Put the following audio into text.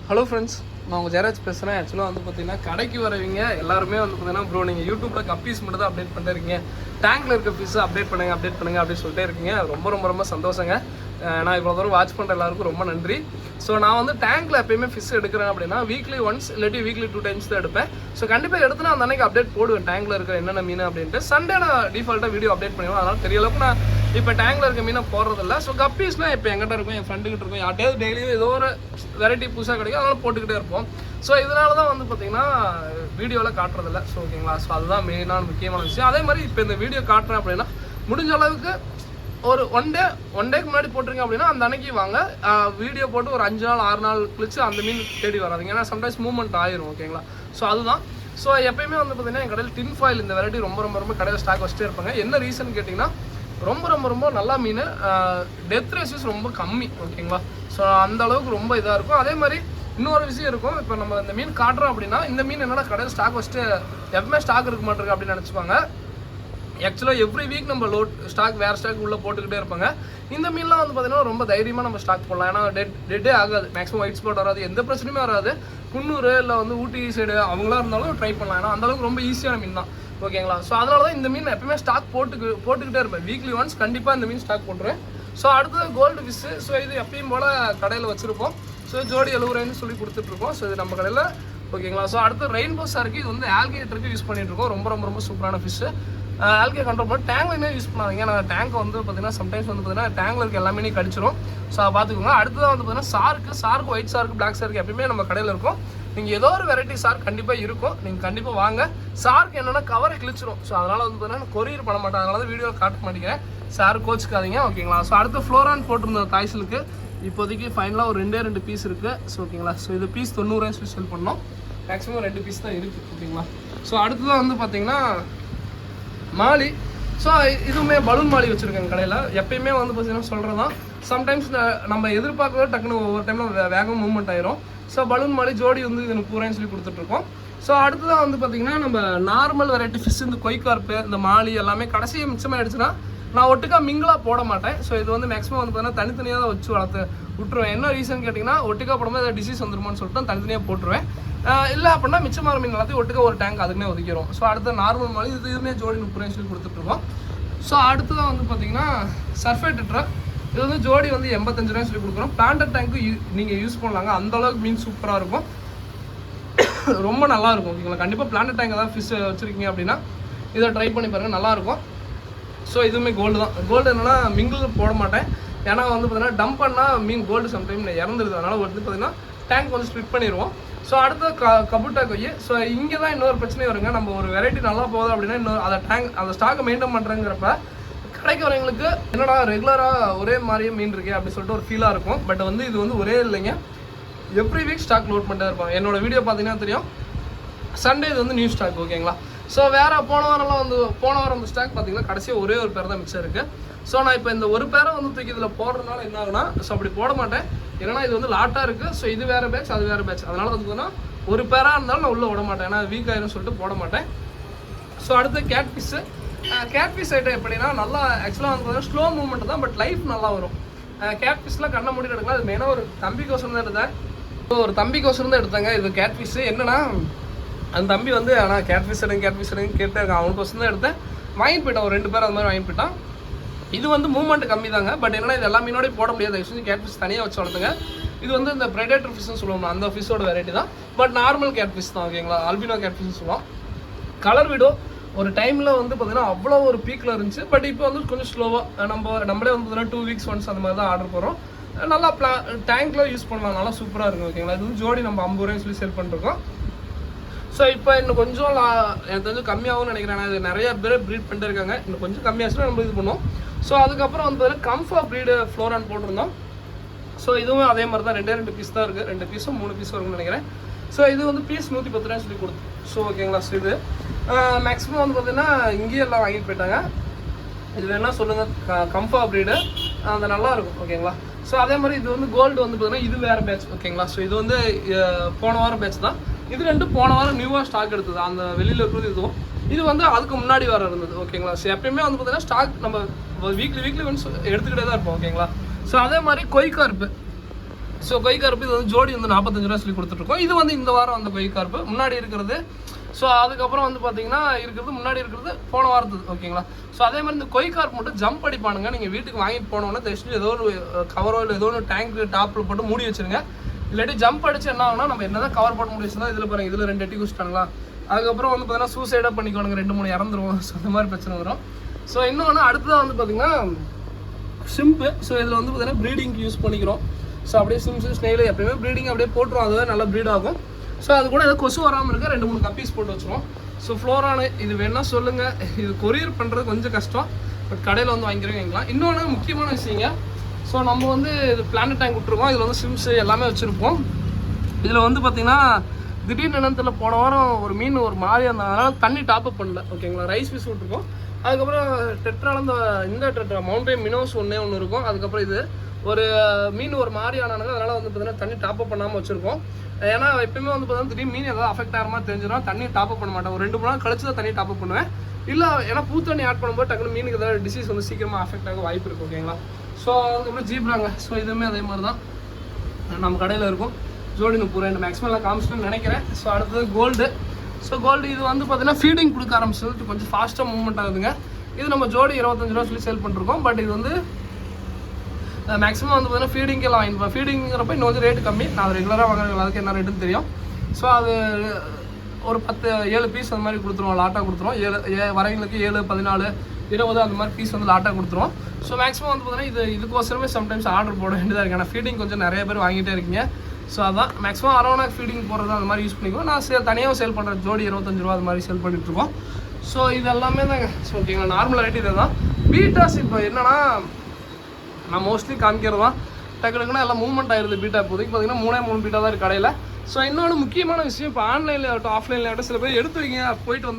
Hello friends, நான் உங்கள் ஜெயராஜ் பேசுகிறேன். ஆக்சுவலாக வந்து பார்த்தீங்கன்னா கடைக்கு வரவங்க எல்லாருமே வந்து பார்த்தீங்கன்னா ப்ரோ நீங்கள் யூடியூப்பில் கப்பீஸ் மட்டும் தான் அப்டேட் பண்ணிருக்கீங்க, டேங்கில் இருக்க பீஸை அப்டேட் பண்ணுங்கள் அப்படின்னு சொல்லிட்டே இருக்கீங்க. ரொம்ப சந்தோஷங்க. நான் இவ்வளோ தூரம் வாட்ச் பண்ணுற எல்லாருக்கும் ரொம்ப நன்றி. ஸோ நான் வந்து டேங்கில் எப்பயுமே ஃபிஷ் எடுக்கிறேன் அப்படின்னா வீக்லி ஒன்ஸ் இல்லாட்டி வீக்லி 2 times தான் எடுப்பேன். ஸோ கண்டிப்பாக எடுத்து நான் அந்த அன்னைக்கு அப்டேட் போடுவேன் டேங்கில் இருக்கிற என்னென்ன மீன் அப்படின்ட்டு. சண்டே நான் டிஃபால்ட்டாக வீடியோ அப்டேட் பண்ணுவேன். அதனால் தெரிய அளவுக்கு நான் இப்போ டேங்கில் இருக்க மீனை போடுறதில்ல. ஸோ கப்பீஸ்னால் இப்போ எங்கிட்ட இருக்கும், என் ஃப்ரெண்டுக்கிட்ட இருக்கும், யார்ட்டையாவது டெய்லியும் ஏதோ ஒரு வெரைட்டி புதுசாக கிடைக்கும், அதனால் போட்டுக்கிட்டே இருப்போம். ஸோ இதனால தான் வந்து பார்த்தீங்கன்னா வீடியோவில் காட்டுறதில்ல. ஸோ ஓகேங்களா, ஸோ அதுதான் மெயினான முக்கியமான விஷயம். அதே மாதிரி இப்போ இந்த வீடியோ காட்டுறேன் அப்படின்னா முடிஞ்ச அளவுக்கு ஒரு ஒன் டேக்கு முன்னாடி போட்டிருங்க அப்படின்னா அந்த அன்னைக்கு வாங்க. வீடியோ போட்டு ஒரு 5 நாள் 6 நாள் கழிச்சு அந்த மீன் தேடி வராதிங்க, ஏன்னா சம்டைம்ஸ் மூவ்மெண்ட் ஆயிரும். ஓகேங்களா, ஸோ அதுதான். ஸோ எப்பயுமே வந்து பார்த்தீங்கன்னா என் கடையில் டின் ஃபாயில் இந்த வெரைட்டி ரொம்ப கடையில் ஸ்டாக் வச்சுட்டே இருப்பாங்க. என்ன ரீசன் கேட்டிங்கன்னா ரொம்ப நல்லா மீன், டெத் ரேஷஸ் ரொம்ப கம்மி. ஓகேங்களா, ஸோ அந்த அளவுக்கு ரொம்ப இதாக இருக்கும். அதே மாதிரி இன்னொரு விஷயம் இருக்கும். இப்போ நம்ம இந்த மீன் காட்டுறோம் அப்படின்னா இந்த மீன் என்னடா கடையில் ஸ்டாக் வச்சுட்டு எப்பவுமே ஸ்டாக் இருக்க மாட்டிருக்கு அப்படின்னு நினச்சிப்பாங்க. ஆக்சுவலாக எவ்ரி வீக் நம்ம ஸ்டாக் வேறு ஸ்டாக் உள்ளே போட்டுக்கிட்டே இருப்பாங்க. இந்த மீன்லாம் வந்து பார்த்தீங்கன்னா ரொம்ப தைரியமாக நம்ம ஸ்டாக் போடலாம். ஏன்னா டெட்டே ஆகாது, மேக்ஸிமம் ஒயிட் ஸ்பாட் வராது, எந்த பிரச்சனையுமே வராது. குன்னூர் இல்லை வந்து ஊட்டி சைடு அவங்களா இருந்தாலும் ட்ரை பண்ணலாம். ஏன்னா அந்தளவுக்கு ரொம்ப ஈஸியான மீன் தான். ஓகேங்களா, ஸோ அதனால தான் இந்த மீன் எப்பவுமே ஸ்டாக் போட்டுக்கிட்டே இருப்பேன். வீக்லி ஒன்ஸ் கண்டிப்பாக இந்த மீன் ஸ்டாக் போட்டுருவேன். ஸோ அடுத்தது கோல்டு ஃபிஷ்ஷு. ஸோ இது எப்பயும் போல் கடையில் வச்சுருப்போம். ஸோ ஜோடி 70 ரூபாய்னு சொல்லி கொடுத்துட்ருக்கோம். ஸோ இது நம்ம கடையில். ஓகேங்களா, ஸோ அடுத்து ரெயின்போ சாருக்கு இது வந்து ஆல்கேட்டருக்கு யூஸ் பண்ணிட்டுருக்கோம். ரொம்ப சூப்பரான ஃபிஷ்ஷு. ஆல்கே கண்ட்ரோல் பண்ணி டேங்க்லையுமே யூஸ் பண்ணாதீங்க. ஏன்னா டேங்க் வந்து பார்த்தீங்கன்னா சம்டைம்ஸ் வந்து பார்த்தீங்கன்னா டேங்கில் இருக்க எல்லாமே கடிச்சிடும். ஸோ பார்த்துக்கோங்க. அடுத்ததான் வந்து பார்த்தீங்கன்னா சாருக்கு ஒயிட் சாருக்கு பிளாக் சாருக்கு எப்பயுமே நம்ம கடையில் இருக்கும். நீங்கள் ஏதோ ஒரு வெரைட்டி சார்க் கண்டிப்பாக இருக்கும், நீங்கள் கண்டிப்பாக வாங்க. சார்க்கு என்னென்னா கவரை கிழிச்சிரும். ஸோ அதனால் வந்து பார்த்தீங்கன்னா கொரியர் பண்ண மாட்டேன், அதனால தான் வீடியோவில் காட்ட மாட்டேங்கிறேன். சார் கோச்சிக்காதீங்க. ஓகேங்களா, ஸோ அடுத்து ஃப்ளோரான் போட்டிருந்த தாய்சலுக்கு இப்போதைக்கு ஃபைனலாக ஒரு 2 பீஸ் இருக்குது. ஸோ ஓகேங்களா, ஸோ இது பீஸ் 90 ரூபாய் சொல்லி செல் பண்ணோம். மேக்ஸிமம் 2 பீஸ் தான் இருக்குது. ஓகேங்களா, ஸோ அடுத்ததான் வந்து பார்த்தீங்கன்னா மாலி. ஸோ இதுவுமே பலூன் மாலி வச்சுருக்காங்க கடையில். எப்பயுமே வந்து பார்த்தீங்கன்னா சொல்கிறது தான், சம்டைம்ஸ் நம்ம எதிர்பார்க்கவே டக்குன்னு ஒவ்வொரு டைமில் வேகம் மூவ்மெண்ட் ஆயிரும். ஸோ பலூன் மாலி ஜோடி வந்து இது 30 ரூபாய்னு சொல்லி கொடுத்துட்ருக்கோம். ஸோ அடுத்ததான் வந்து பார்த்தீங்கன்னா நம்ம நார்மல் வெரைட்டி ஃபிஷ், இந்த கொய்கார்ப்பு, இந்த மாலி எல்லாமே கடைசியாக மிச்சமாகிடுச்சுன்னா நான் ஒட்டுக்கா மிங்கிளாக போட மாட்டேன். ஸோ இது வந்து மேக்ஸிமம் வந்து பார்த்தீங்கன்னா தனித்தனியாக தான் வச்சு வளர்த்து விட்டுருவேன். என்ன ரீசன் கேட்டிங்கன்னா ஒட்டுக்கா போடும்போது ஏதாவது டிசீஸ் வந்துருமான்னு சொல்லிட்டு தனித்தனியாக போட்டுருவேன். இல்லை அப்படின்னா மிச்சமான மீன் எல்லாத்தையும் ஒட்டுக்கா ஒரு டேங்க் அதுக்குன்னே ஒதுக்கிறோம். ஸோ அடுத்த நார்மல் மாலி இதுவுமே ஜோடி 30 ரூபாய் சொல்லி கொடுத்துட்ருக்கோம். ஸோ அடுத்ததான் வந்து பார்த்தீங்கன்னா சர்ஃபேட் டெட்ரா. இது வந்து ஜோடி வந்து 85 ரூபாய் சொல்லி கொடுக்குறோம். பிளான்டர் டேங்க்கு நீங்கள் யூஸ் பண்ணலாங்க, அந்தளவுக்கு மீன் சூப்பராக இருக்கும், ரொம்ப நல்லாயிருக்கும். ஓகேங்களா, கண்டிப்பாக பிளான்டர் டேங்க் ஏதாவது ஃபிஷ் வச்சுருக்கீங்க அப்படின்னா இதை ட்ரை பண்ணி பாருங்கள், நல்லாயிருக்கும். ஸோ இதுவுமே கோல்டு தான். கோல்டு என்னென்னா மிங்கிள் போட மாட்டேன், ஏன்னா வந்து பார்த்தீங்கன்னா டம்ப் பண்ணால் மீன் கோல்டு சம்டைம் இறந்துருது. அதனால் வந்து பார்த்தீங்கன்னா டேங்க் வந்து ஸ்ப்ளிட் பண்ணிடுவோம். ஸோ அடுத்த கபுட்டா கொய்யு. ஸோ இங்கே தான் இன்னொரு பிரச்சனை வருங்க. நம்ம ஒரு வெரைட்டி நல்லா போகுது அப்படின்னா இன்னொரு அந்த ஸ்டாக்கை மெயின்டைன் பண்ணுறங்கிறப்ப கடைக்கு வரவங்களுக்கு என்னடா ரெகுலராக ஒரே மாதிரியே மீன் இருக்கே அப்படின்னு சொல்லிட்டு ஒரு ஃபீலாக இருக்கும். பட் வந்து இது வந்து ஒரே இல்லைங்க, எவ்ரி வீக் ஸ்டாக் லோட் பண்ணிட்டே இருப்பாங்க. என்னோட வீடியோ பார்த்தீங்கன்னா தெரியும், சண்டே இது வந்து நியூ ஸ்டாக். ஓகேங்களா, ஸோ வேறு போன வாரம் அந்த ஸ்டாக் பார்த்தீங்கன்னா கடைசியாக ஒரே ஒரு பேர் தான் மிச்சம் இருக்குது. ஸோ நான் இப்போ இந்த ஒரு பேரை வந்து தூக்கி இதில் போடுறதுனால என்ன ஆகுனா, ஸோ அப்படி போட மாட்டேன், ஏன்னா இது வந்து லாட்டாக இருக்குது. ஸோ இது வேறு பேட்ச் அது வேறு பேட்ச், அதனால் வந்து ஒரு பேராக இருந்தாலும் நான் உள்ளே விட மாட்டேன், ஏன்னா வீக் ஆயிரும் சொல்லிட்டு போட மாட்டேன். ஸோ அடுத்து கேட் ஃபிஷ் ஐட்டம் எப்படின்னா நல்லா ஆக்சுவலாக வந்து ஸ்லோ மூவ்மெண்ட் தான், பட் லைஃப் நல்லா வரும். கேட் ஃபிஷ்லாம் கண்ணை மூடி எடுக்கலாம். அது மெயினாக ஒரு தம்பிக்கோசரம் தான் எடுத்தேன். ஸோ ஒரு தம்பிக்கோசரம் தான் எடுத்தாங்க இது கேட் ஃபிஷ். என்னன்னா அந்த தம்பி வந்து ஆனால் கேட் ஃபிஷ் எடுங்க கேட்டே இருக்கான், அவனுக்கோசரம் தான் எடுத்தேன். வாங்கிட்டு போயிட்டான், ஒரு 2 பேர் அது மாதிரி வாங்கிட்டு போயிட்டான். இது வந்து மூவ்மெண்ட் கம்மி தாங்க, பட் என்னன்னா இது எல்லா மீனோடய போட முடியாது. ஆக்சுவலி கேட் ஃபிஷ் தனியாக வச்சு வளர்த்துங்க. இது வந்து இந்த ப்ரெடேட்டர் ஃபிஷ்னு சொல்லுவோம், அந்த ஃபிஷ்ஷோட வெரைட்டி தான், பட் நார்மல் கேட் ஃபிஷ் தான். ஓகேங்களா, அல்பினோ கேட் ஃபிஷ்னு சொல்லுவோம். கலர் விடோ ஒரு டைமில் வந்து பார்த்தீங்கன்னா அவ்வளோ ஒரு பீக்கில் இருந்துச்சு, பட் இப்போ வந்து கொஞ்சம் ஸ்லோவாக நம்மளே வந்து பார்த்தீங்கன்னா 2 weeks ஒன்ஸ் அந்த மாதிரி தான் ஆர்டர் போகிறோம். நல்லா டேங்க்கில் யூஸ் பண்ணலாம், நல்லா சூப்பராக இருக்கும். ஓகேங்களா, இது வந்து ஜோடி நம்ம 50 ரூபாய்னு சொல்லி செல் பண்ணிருக்கோம். ஸோ இப்போ இன்னும் கொஞ்சம் எனக்கு வந்து கம்மியாகும்னு நினைக்கிறேன். இது நிறைய பேர் ப்ரீட் பண்ணிட்டு இருக்காங்க, இன்னும் கொஞ்சம் கம்மியாச்சுன்னா நம்ம இது பண்ணுவோம். ஸோ அதுக்கப்புறம் வந்து கம்ஃபா ப்ரீடு ஃப்ளோரான் போட்டிருந்தோம். ஸோ இதுவும் அதே மாதிரி தான் 2 பீஸ் தான் இருக்குது, 2 பீஸும் 3 பீஸ் வரும்னு நினைக்கிறேன். ஸோ இது வந்து பீஸ் 110 ரூபாய் சொல்லி கொடுத்து. ஸோ ஓகேங்களா, ஸோ இது மேக்ஸிமம் வந்து பார்த்தீங்கன்னா இங்கேயே எல்லாம் வாங்கிட்டு போயிட்டாங்க. இது வேணால் சொல்லுங்கள், கம்ஃபா ப்ரீடு அந்த நல்லாயிருக்கும். ஓகேங்களா, ஸோ அதே மாதிரி இது வந்து கோல்டு வந்து பார்த்தீங்கன்னா இது வேறு பேட்ச். ஓகேங்களா, ஸோ இது வந்து போன வாரம் பேட்ச் தான். இது 2 போன வாரம் நியூவாக ஸ்டாக் எடுத்தது, அந்த வெளியில் இருக்கிறது இதுவும். இது வந்து அதுக்கு முன்னாடி வர இருந்தது. ஓகேங்களா, ஸோ எப்பயுமே வந்து பார்த்தீங்கன்னா ஸ்டாக் நம்ம வீக்லி ஒன்ஸ் எடுத்துக்கிட்டே தான் இருப்போம். ஓகேங்களா, ஸோ அதே மாதிரி கொய்கார்ப்பு. ஸோ கொய் கார்ப்பு இது வந்து ஜோடி வந்து 45 ரூபா சொல்லி கொடுத்துட்ருக்கோம். இது வந்து இந்த வாரம் அந்த கொய் கார்ப்பு முன்னாடி இருக்கிறது. ஸோ அதுக்கப்புறம் வந்து பார்த்தீங்கன்னா முன்னாடி இருக்கிறது போன வாரத்துக்கு ஓகேங்களா. ஸோ அதே மாதிரி இந்த கொய் கார்ப் மட்டும் ஜம்ப் அடிப்பானுங்க. நீங்கள் வீட்டுக்கு வாங்கிட்டு போனோன்னா ஜஸ்ட் ஏதோ ஒரு கவரோ இல்லை ஏதோ ஒரு டேங்க் டாப்பில் போட்டு மூடி வச்சுருங்க. இல்லாட்டி ஜம்ப் அடிச்சு என்ன ஆகுனா நம்ம என்ன தான் கவர் போட்டு மூடி வச்சுருந்தா இதில் பாருங்கள் இதில் 2 எட்டி குடிச்சிட்டாங்களா. அதுக்கப்புறம் வந்து பார்த்தீங்கன்னா சூசைடாக பண்ணிக்கோங்க, 2-3 இறந்துருவோம். ஸோ அந்த மாதிரி பிரச்சனை வரும். ஸோ இன்னொன்று அடுத்ததாக வந்து பார்த்தீங்கன்னா சிம்பு. ஸோ இதில் வந்து பார்த்தீங்கன்னா ப்ரீடிங்க்கு யூஸ் பண்ணிக்கிறோம். ஸோ அப்படியே சிம்ஸு ஸ்னெயில் எப்பயுமே ப்ரீடிங் அப்படியே போட்டுரும், அதுவே நல்லா ப்ரீட் ஆகும். ஸோ அது கூட ஏதோ கொசு வராமல் இருக்க 2-3 கப்பீஸ் போட்டு வச்சுருவோம். ஸோ ஃப்ளோரானு இது வேணால் சொல்லுங்கள், இது கொரியர் பண்ணுறது கொஞ்சம் கஷ்டம், பட் கடையில் வந்து வாங்கிக்கலாம். இன்னொன்று முக்கியமான விஷயங்க, ஸோ நம்ம வந்து இது பிளானட் டேங்க் விட்டுருக்கோம். இதில் வந்து சிம்ஸு எல்லாமே வச்சுருப்போம். இதில் வந்து பார்த்திங்கன்னா திடீர்னு நிலத்தில் போன வாரம் ஒரு மீன் ஒரு மாதிரியாக இருந்ததுனால தண்ணி டாப்அப் பண்ணல ஓகேங்களா. ரைஸ் பீஸ் விட்டுருக்கோம். அதுக்கப்புறம் டெட்ரால இந்த டெட்ரா மவுண்டைன் மினோஸ் ஒன்று இருக்கும். அதுக்கப்புறம் இது ஒரு மீன் ஒரு மாதிரி ஆனானுங்க, அதனால் வந்து பார்த்தீங்கன்னா தண்ணி டாப்அப் பண்ணாமல் வச்சுருக்கோம். ஏன்னா எப்பயுமே வந்து பார்த்தீங்கன்னா திடீர்னு மீன் ஏதாவது அஃபெக்ட் ஆகிற மாதிரி தெரிஞ்சிடும், தண்ணி டாப்அப் பண்ண மாட்டேன். ஒரு 2-3 நாள் கழிச்சு தான் தண்ணி டாப்அப் பண்ணுவேன். இல்லை ஏன்னா பூத்தண்ணி ஆட் பண்ணும்போது டக்குனு மீனுக்கு ஏதாவது டிசீஸ் வந்து சீக்கிரமாக அஃபெக்ட் ஆக வாய்ப்பு இருக்குது ஓகேங்களா. ஸோ அதுக்கப்புறம் ஜீப்ராங்க. ஸோ இதுவுமே அதே மாதிரி தான் நம்ம கடையில் இருக்கும். ஜோடி 30 மேக்ஸிமம் எல்லாம் காமிச்சிட்டுன்னு நினைக்கிறேன். ஸோ அடுத்தது கோல்டு. ஸோ கோல்டு இது வந்து பார்த்தீங்கன்னா ஃபீடிங் கொடுக்க ஆரம்பிச்சது கொஞ்சம் ஃபாஸ்ட்டாக மூவ்மெண்ட் ஆகுதுங்க. இது நம்ம ஜோடி 25 ரூபா சொல்லி சேல் பண்ணிருக்கோம். பட் இது வந்து மேக்ஸிமம் வந்து பார்த்தீங்கன்னா ஃபீடிங்கெல்லாம் வாங்கிப்போம். ஃபீடிங்கிறப்ப இன்னும் கொஞ்சம் ரேட்டு கம்மி. நான் ரெகுலராக வாங்குறேன், அதுக்கு என்ன ரேட்டுன்னு தெரியும். ஸோ அது ஒரு 7 பீஸ் அந்த மாதிரி கொடுத்துருவோம், லாட்டாக கொடுத்துருவோம். 7 வரவங்களுக்கு 7, 14, 20 அந்த மாதிரி பீஸ் வந்து லாட்டாக கொடுத்துருவோம். ஸோ மேக்ஸிமம் வந்து பார்த்தீங்கன்னா இதுக்கோசரமே சம்டைம்ஸ் ஆர்டர் போட வேண்டியதாக இருக்குது. ஏன்னா ஃபீடிங் கொஞ்சம் நிறைய பேர் வாங்கிட்டே இருக்கீங்க. ஸோ அதான் மேக்ஸிமம் அரௌண்ட் ஃபீடிங் போடுறது அந்த மாதிரி யூஸ் பண்ணிக்குவோம். நான் தனியாக சேல் பண்ணுறேன், ஜோடி 25 ரூபா அது மாதிரி சேல் பண்ணிட்டுருக்கோம். ஸோ இது எல்லாமே தாங்க. ஸோ ஓகேங்களா, நார்மல் ரேட் இது தான். பீட்டாஸ் இப்போ என்னன்னா நான் மோஸ்ட்லி காமிக்கிறது தான் டக்குனா எல்லாம் மூவ்மெண்ட் ஆயிடுது. பீட்டா இப்போதைக்கு பார்த்தீங்கன்னா 3 பீட்டா தான் இருக்குது கடையில். ஸோ இன்னொன்று முக்கியமான விஷயம், இப்போ ஆன்லைனில் ஆகட்டும் ஆஃப்லைனில் ஆகட்டும் சில பேர் எடுத்து வைங்க போயிட்டு வந்து